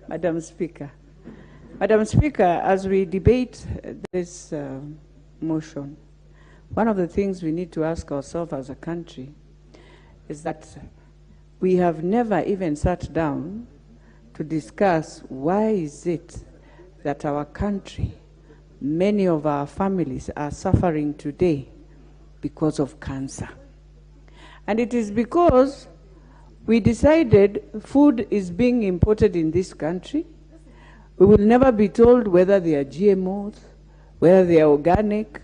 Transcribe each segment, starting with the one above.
Madam Speaker. Madam Speaker, as we debate this motion, one of the things we need to ask ourselves as a country is that we have never even sat down to discuss why is it that our country, many of our families are suffering today because of cancer. And it is because we decided food is being imported in this country. We will never be told whether they are GMOs, whether they are organic.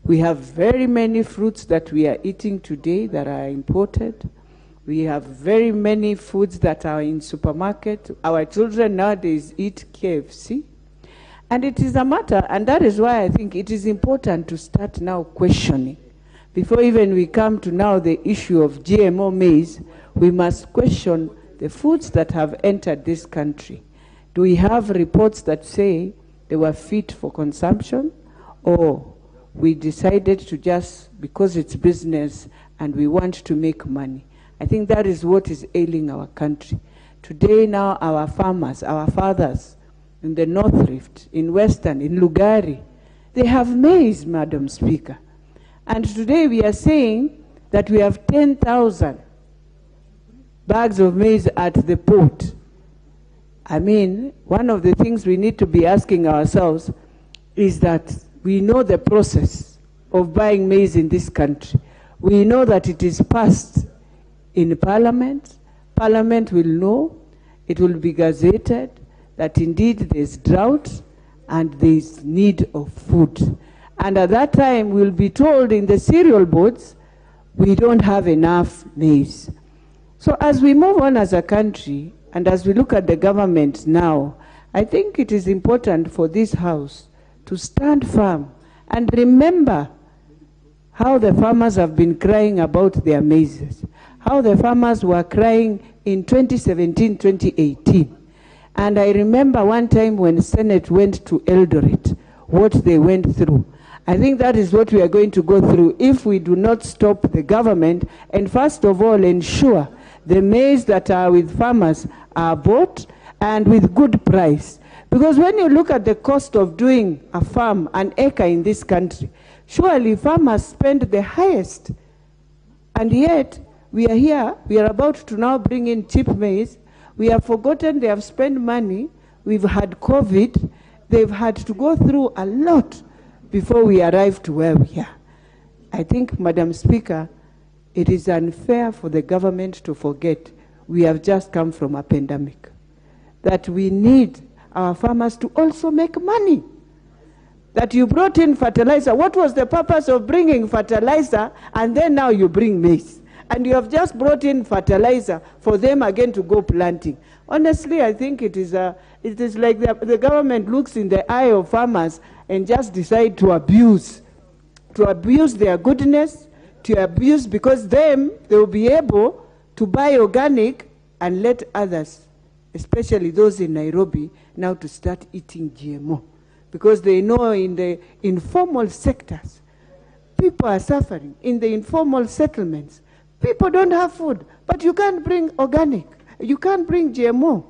We have very many fruits that we are eating today that are imported. We have very many foods that are in supermarket. Our children nowadays eat KFC. And it is a matter, and that is why I think it is important to start now questioning. Before even we come to now the issue of GMO maize, we must question the foods that have entered this country. Do we have reports that say they were fit for consumption, or we decided to just, because it's business and we want to make money? I think that is what is ailing our country. Today now our farmers, our fathers in the North Rift, in Western, in Lugari, they have maize, Madam Speaker. And today we are saying that we have 10,000 bags of maize at the port. I mean, one of the things we need to be asking ourselves is that we know the process of buying maize in this country. We know that it is passed in Parliament. Parliament will know, it will be gazetted, that indeed there's drought and there's need of food. And at that time, we'll be told in the cereal boards, we don't have enough maize. So as we move on as a country, and as we look at the government now, I think it is important for this House to stand firm and remember how the farmers have been crying about their maize, how the farmers were crying in 2017, 2018. And I remember one time when Senate went to Eldoret, what they went through. I think that is what we are going to go through if we do not stop the government and first of all ensure the maize that are with farmers are bought and with good price. Because when you look at the cost of doing a farm, an acre in this country, surely farmers spend the highest. And yet, we are here, we are about to now bring in cheap maize. We have forgotten they have spent money. We've had COVID. They've had to go through a lot before we arrive to where we are. I think, Madam Speaker, it is unfair for the government to forget we have just come from a pandemic, that we need our farmers to also make money. That you brought in fertilizer. What was the purpose of bringing fertilizer and then now you bring maize? And you have just brought in fertilizer for them again to go planting. Honestly, I think it is like the government looks in the eye of farmers and just decide to abuse their goodness, to abuse, because they will be able to buy organic and let others, especially those in Nairobi, now to start eating GMO. Because they know in the informal sectors, people are suffering. In the informal settlements, people don't have food. But you can't bring organic. You can't bring GMO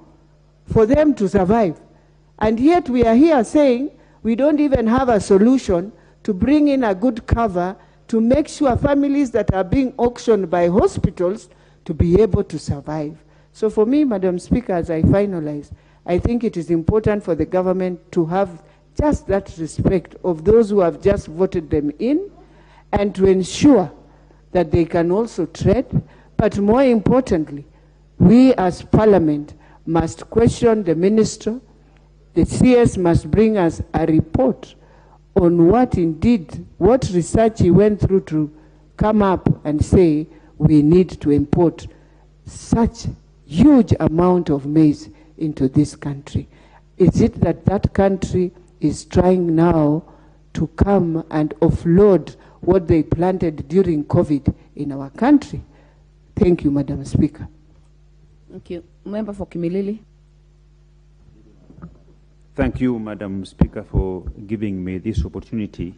for them to survive. And yet we are here saying we don't even have a solution to bring in a good cover to make sure families that are being auctioned by hospitals to be able to survive. So for me, Madam Speaker, as I finalize, I think it is important for the government to have just that respect of those who have just voted them in and to ensure that they can also tread. But more importantly, we as Parliament must question the Minister. The CS must bring us a report on what research he went through to come up and say we need to import such huge amount of maize into this country. Is it that that country is trying now to come and offload what they planted during COVID in our country? Thank you, Madam Speaker. Thank you. Member for Kimilili. Thank you, Madam Speaker, for giving me this opportunity